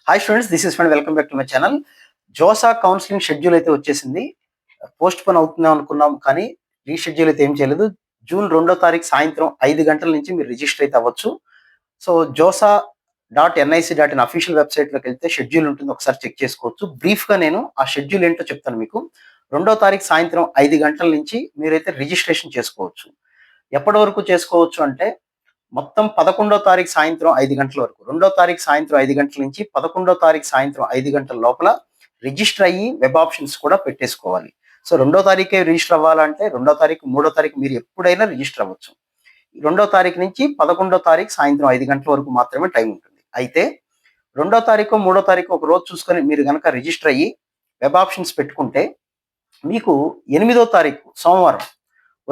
Hi students, this is friend. Welcome back to my channel. JoSAA counselling schedule అయితే వచ్చేసింది. Post phone అవుతుందేమో అనుకున్నాం, కానీ రీషెడ్యూల్ అయితే ఏం చేయలేదు. జూన్ 2వ తారీఖు సాయంత్రం 5 గంటల నుంచి మీరు రిజిస్టర్ అయితే అవ్వచ్చు. సో జోసా .nic.in అఫీషియల్ వెబ్సైట్లోకి వెళ్తే షెడ్యూల్ ఉంటుంది, ఒకసారి చెక్ చేసుకోవచ్చు. బ్రీఫ్గా నేను ఆ షెడ్యూల్ ఏంటో చెప్తాను మీకు. 2వ తారీఖు సాయంత్రం 5 గంటల నుంచి మీరైతే రిజిస్ట్రేషన్ చేసుకోవచ్చు. ఎప్పటి వరకు చేసుకోవచ్చు అంటే మొత్తం 11వ తారీఖు సాయంత్రం 5 గంటల వరకు. 2వ తారీఖు సాయంత్రం 5 గంటల నుంచి 11వ తారీఖు సాయంత్రం 5 గంటల లోపల రిజిస్టర్ అయ్యి వెబ్ ఆప్షన్స్ కూడా పెట్టేసుకోవాలి. సో 2వ తారీఖే రిజిస్టర్ అవ్వాలంటే 2వ తారీఖు, 3వ తారీఖు మీరు ఎప్పుడైనా రిజిస్టర్ అవ్వచ్చు. 2వ తారీఖు నుంచి 11వ తారీఖు సాయంత్రం 5 గంటల వరకు మాత్రమే టైం ఉంటుంది. అయితే 2వ తారీఖు, 3వ తారీఖు ఒక రోజు చూసుకొని మీరు కనుక రిజిస్టర్ అయ్యి వెబ్ ఆప్షన్స్ పెట్టుకుంటే మీకు 8వ తారీఖు సోమవారం,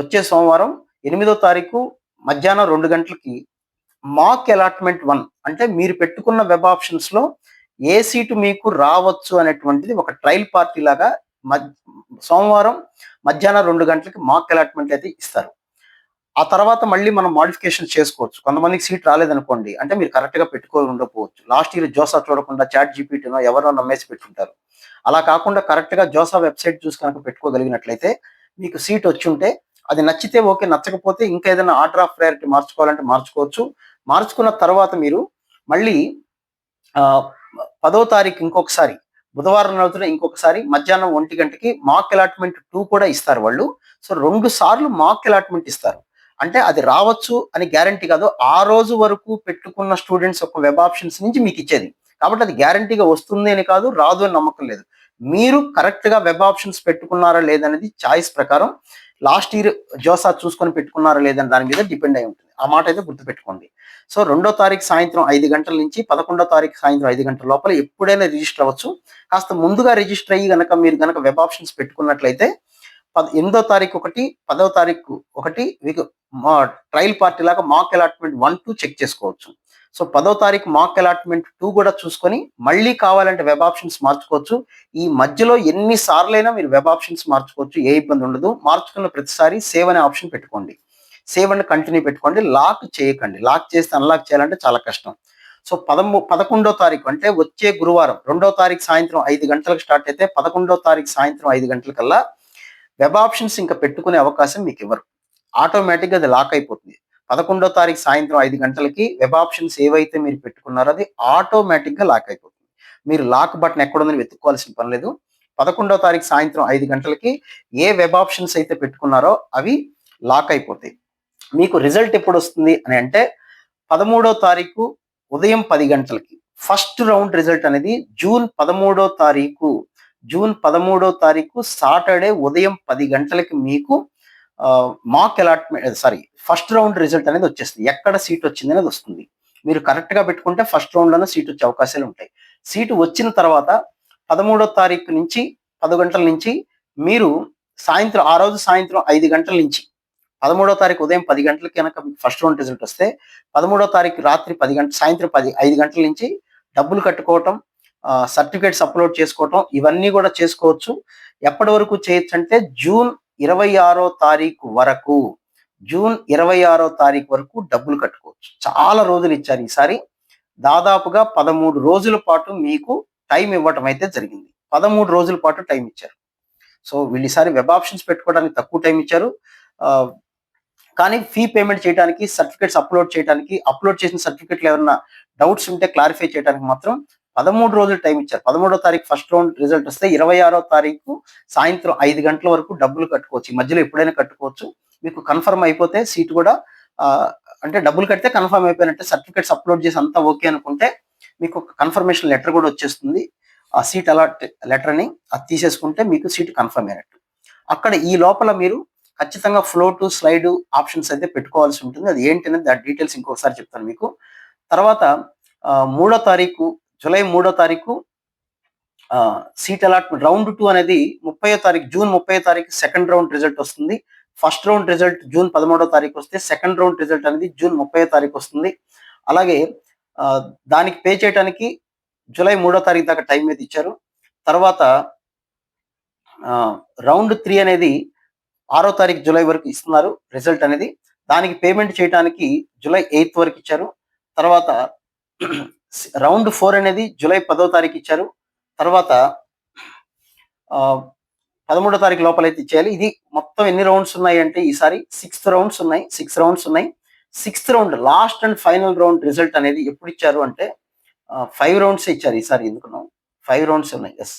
వచ్చే సోమవారం 8వ తారీఖు మధ్యాహ్నం 2 గంటలకి మాక్ అలాట్మెంట్ 1 అంటే మీరు పెట్టుకున్న వెబ్ ఆప్షన్స్ లో ఏ సీటు మీకు రావచ్చు అనేటువంటిది ఒక ట్రయల్ పార్టీ లాగా సోమవారం మధ్యాహ్నం 2 గంటలకి మాక్ అలాట్మెంట్ అయితే ఇస్తారు. ఆ తర్వాత మళ్ళీ మనం మాడిఫికేషన్ చేసుకోవచ్చు. కొంతమందికి సీట్ రాలేదనుకోండి, అంటే మీరు కరెక్ట్ గా పెట్టుకోవాలి ఉండకపోవచ్చు. లాస్ట్ ఇయర్ జోసా చూడకుండా చాట్ జీపీటీనో ఎవరో నమ్మేసి పెట్టుంటారు. అలా కాకుండా కరెక్ట్ గా జోసా వెబ్సైట్ చూసి కనుక పెట్టుకోగలిగినట్లయితే మీకు సీట్ వచ్చి ఉంటే అది నచ్చితే ఓకే, నచ్చకపోతే ఇంకా ఏదైనా ఆర్డర్ ఆఫ్ ప్రయారిటీ మార్చుకోవాలంటే మార్చుకోవచ్చు. మార్చుకున్న తర్వాత మీరు మళ్ళీ 10వ తారీఖు ఇంకొకసారి, బుధవారం రోజున ఇంకొకసారి మధ్యాహ్నం 1 గంటకి మాక్ అలాట్మెంట్ 2 కూడా ఇస్తారు వాళ్ళు. సో 2 సార్లు మాక్ అలాట్మెంట్ ఇస్తారు. అంటే అది రావచ్చు అని గ్యారంటీ కాదు, ఆ రోజు వరకు పెట్టుకున్న స్టూడెంట్స్ యొక్క వెబ్ ఆప్షన్స్ నుంచి మీకు ఇచ్చేది. కాబట్టి అది గ్యారంటీగా వస్తుంది అని కాదు, రాదు అని నమ్మకం లేదు. మీరు కరెక్ట్ గా వెబ్ ఆప్షన్స్ పెట్టుకున్నారా లేదనేది చాయిస్ ప్రకారం లాస్ట్ ఇయర్ జోసా చూసుకొని పెట్టుకున్నారా లేదని దాని మీద డిపెండ్ అయి ఉంటుంది. ఆ మాట అయితే గుర్తుపెట్టుకోండి. సో 2వ తారీఖు సాయంత్రం 5 గంటల నుంచి 11వ తారీఖు సాయంత్రం 5 గంటల లోపల ఎప్పుడైనా రిజిస్టర్ అవ్వచ్చు. కాస్త ముందుగా రిజిస్టర్ అయ్యి గనక మీరు గనక వెబ్ ఆప్షన్స్ పెట్టుకున్నట్లయితే 8వ తారీఖు ఒకటి, 10వ తారీఖు ఒకటి మీకు ట్రయల్ పార్టీ లాగా మాక్ అలాట్మెంట్ 1, 2 చెక్ చేసుకోవచ్చు. సో 10వ తారీఖు మాక్ అలాట్మెంట్ 2 కూడా చూసుకొని మళ్ళీ కావాలంటే వెబ్ ఆప్షన్స్ మార్చుకోవచ్చు. ఈ మధ్యలో ఎన్ని సార్లైనా మీరు వెబ్ ఆప్షన్స్ మార్చుకోవచ్చు, ఏ ఇబ్బంది ఉండదు. మార్చుకున్న ప్రతిసారి సేవ్ అనే ఆప్షన్ పెట్టుకోండి. సేవ్ అండ్ కంటిన్యూ పెట్టుకోండి, లాక్ చేయకండి. లాక్ చేస్తే అన్లాక్ చేయాలంటే చాలా కష్టం. సో 11వ తారీఖు అంటే వచ్చే గురువారం 2వ తారీఖు సాయంత్రం 5 గంటలకు స్టార్ట్ అయితే 11వ తారీఖు సాయంత్రం 5 గంటలకల్లా వెబ్ ఆప్షన్స్ ఇంకా పెట్టుకునే అవకాశం మీకు ఇవ్వరు. ఆటోమేటిక్గా అది లాక్ అయిపోతుంది. 11వ తారీఖు సాయంత్రం 5 గంటలకి వెబ్ ఆప్షన్స్ ఏవైతే మీరు పెట్టుకున్నారో అది ఆటోమేటిక్గా లాక్ అయిపోతుంది. మీరు లాక్ బటన్ ఎక్కడుందని వెతుక్కోవాల్సిన పని లేదు. 11వ తారీఖు సాయంత్రం 5 గంటలకి ఏ వెబ్ ఆప్షన్స్ అయితే పెట్టుకున్నారో అవి లాక్ అయిపోతాయి. మీకు రిజల్ట్ ఎప్పుడు వస్తుంది అని అంటే 13వ తారీఖు ఉదయం 10 గంటలకి ఫస్ట్ రౌండ్ రిజల్ట్ అనేది జూన్ 13వ తారీఖు సాటర్డే ఉదయం 10 గంటలకి మీకు మాక్ అలాట్మెంట్ ఫస్ట్ రౌండ్ రిజల్ట్ అనేది వచ్చేస్తుంది. ఎక్కడ సీట్ వచ్చింది అనేది వస్తుంది. మీరు కరెక్ట్ గా పెట్టుకుంటే ఫస్ట్ రౌండ్ లోనే సీట్ వచ్చే అవకాశాలు ఉంటాయి. సీటు వచ్చిన తర్వాత 13వ తారీఖు నుంచి 10 గంటల నుంచి మీరు ఆ రోజు సాయంత్రం 5 గంటల నుంచి 13వ తారీఖు ఉదయం 10 గంటలకి కనుక ఫస్ట్ రౌండ్ రిజల్ట్ వస్తే 13వ తారీఖు రాత్రి 10 గంటల సాయంత్రం 5 గంటల నుంచి డబ్బులు కట్టుకోవటం, సర్టిఫికేట్స్ అప్లోడ్ చేసుకోవటం ఇవన్నీ కూడా చేసుకోవచ్చు. ఎప్పటి వరకు చేయొచ్చు అంటే జూన్ 26వ తారీఖు వరకు, డబ్బులు కట్టుకోవచ్చు. చాలా రోజులు ఇచ్చారు ఈసారి. దాదాపుగా 13 రోజుల పాటు మీకు టైం ఇవ్వటం అయితే జరిగింది. 13 రోజుల పాటు టైం ఇచ్చారు. సో వీళ్ళు ఈసారి వెబ్ ఆప్షన్స్ పెట్టుకోవడానికి తక్కువ టైం ఇచ్చారు. కానీ ఫీ పేమెంట్ చేయడానికి, సర్టిఫికేట్స్ అప్లోడ్ చేయడానికి, అప్లోడ్ చేసిన సర్టిఫికేట్లు ఏమన్నా డౌట్స్ ఉంటే క్లారిఫై చేయడానికి మాత్రం 13 రోజులు టైం ఇచ్చారు. 13వ తారీఖు ఫస్ట్ రౌండ్ రిజల్ట్ వస్తే 26వ తారీఖు సాయంత్రం 5 గంటల వరకు డబ్బులు కట్టుకోవచ్చు. ఈ మధ్యలో ఎప్పుడైనా కట్టుకోవచ్చు. మీకు కన్ఫర్మ్ అయిపోతే సీట్ కూడా అంటే డబ్బులు కడితే కన్ఫర్మ్ అయిపోయినట్టే. సర్టిఫికేట్స్ అప్లోడ్ చేసి అంతా ఓకే అనుకుంటే మీకు ఒక కన్ఫర్మేషన్ లెటర్ కూడా వచ్చేస్తుంది. ఆ సీట్ అలాట్ లెటర్ అని అది తీసేసుకుంటే మీకు సీట్ కన్ఫర్మ్ అయినట్టు. అక్కడ ఈ లోపల మీరు ఖచ్చితంగా ఫ్లో టు స్లైడ్ ఆప్షన్స్ అయితే పెట్టుకోవాల్సి ఉంటుంది. అది ఏంటనేది దాని డీటెయిల్స్ ఇంకొకసారి చెప్తాను మీకు. తర్వాత 3వ తారీఖు జూలై 3వ తారీఖు సీట్ అలాట్మెంట్ రౌండ్ 2 అనేది జూన్ 30వ తారీఖు సెకండ్ రౌండ్ రిజల్ట్ వస్తుంది. ఫస్ట్ రౌండ్ రిజల్ట్ జూన్ 13వ తారీఖు వస్తే సెకండ్ రౌండ్ రిజల్ట్ అనేది జూన్ 30వ తారీఖు వస్తుంది. అలాగే దానికి పే చేయడానికి జూలై 3వ తారీఖు దాకా టైం అయితే ఇచ్చారు. తర్వాత రౌండ్ 3 అనేది 6వ తారీఖు జూలై వరకు ఇస్తున్నారు రిజల్ట్ అనేది. దానికి పేమెంట్ చేయడానికి జూలై 8 వరకు ఇచ్చారు. తర్వాత రౌండ్ 4 అనేది జూలై 10వ తారీఖు ఇచ్చారు. తర్వాత 13వ తారీఖు లోపలైతే ఇచ్చేయాలి. ఇది మొత్తం ఎన్ని రౌండ్స్ ఉన్నాయంటే ఈసారి 6 రౌండ్స్ ఉన్నాయి. 6 రౌండ్స్ ఉన్నాయి. 6థ్ round last and final round result అనేది ఎప్పుడు ఇచ్చారు అంటే 5 రౌండ్స్ ఇచ్చారు ఈసారి ఎందుకునో. 5 రౌండ్స్ ఉన్నాయి. యెస్.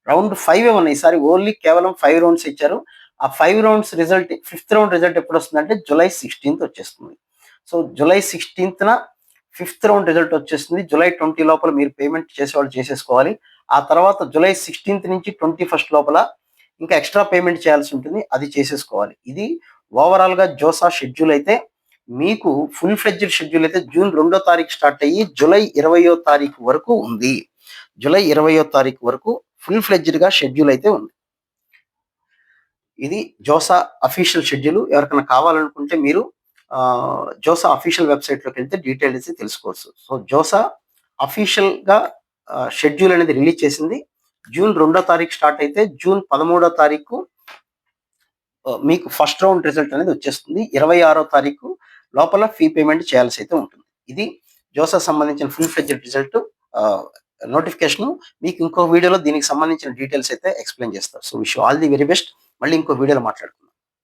రౌండ్ 5 ఉన్నాయి. ఈసారి ఓన్లీ కేవలం 5 రౌండ్స్ ఇచ్చారు. ఆ 5 రౌండ్స్ రిజల్ట్ 5థ్ రౌండ్ రిజల్ట్ ఎప్పుడొస్తుందంటే జూలై 16థ్ వచ్చేస్తుంది. సో జూలై 16థ్‌న 5థ్ రౌండ్ రిజల్ట్ వచ్చేస్తుంది. జూలై 20 లోపల మీరు పేమెంట్ చేసేవాళ్ళు చేసేసుకోవాలి. ఆ తర్వాత జూలై 16థ్ నుంచి 21st లోపల ఇంకా ఎక్స్‌ట్రా పేమెంట్ చేయాల్సి ఉంటుంది. అది చేసేసుకోవాలి. ఇది ఓవరాల్‌గా జోసా షెడ్యూల్ అయితే మీకు ఫుల్ ఫ్లెడ్జ్డ్ షెడ్యూల్ అయితే జూన్ 2వ తారీఖు స్టార్ట్ అయ్యి జూలై 20వ తారీఖు వరకు ఉంది. జూలై 20వ తారీఖు వరకు ఫుల్ ఫ్లెడ్జ్డ్‌గా షెడ్యూల్ అయితే ఉంది. ఇది జోసా అఫీషియల్ షెడ్యూల్. ఎవరికైనా కావాలనుకుంటే మీరు జోసా అఫీషియల్ వెబ్‌సైట్‌లోకి వెళ్తే డీటెయిల్స్ తెలుసుకోవచ్చు. సో జోసా అఫీషియల్‌గా షెడ్యూల్ అనేది రిలీజ్ చేసింది. జూన్ 2వ తారీఖు స్టార్ట్ అయితే జూన్ 13వ తారీఖు మీకు ఫస్ట్ రౌండ్ రిజల్ట్ అనేది వచ్చేస్తుంది. 26వ తారీఖు లోపల ఫీ పేమెంట్ చేయాల్సి అయితే ఉంటుంది. ఇది జోసా సంబంధించిన ఫుల్ ఫ్లెడ్జ్డ్ రిజల్ట్ నోటిఫికేషను. మీకు ఇంకో వీడియోలో దీనికి సంబంధించిన డీటెయిల్స్ అయితే ఎక్స్‌ప్లెయిన్ చేస్తా. So wish you all the very best. మళ్ళీ ఇంకో వీడియోలో మాట్లాడుకుందాం.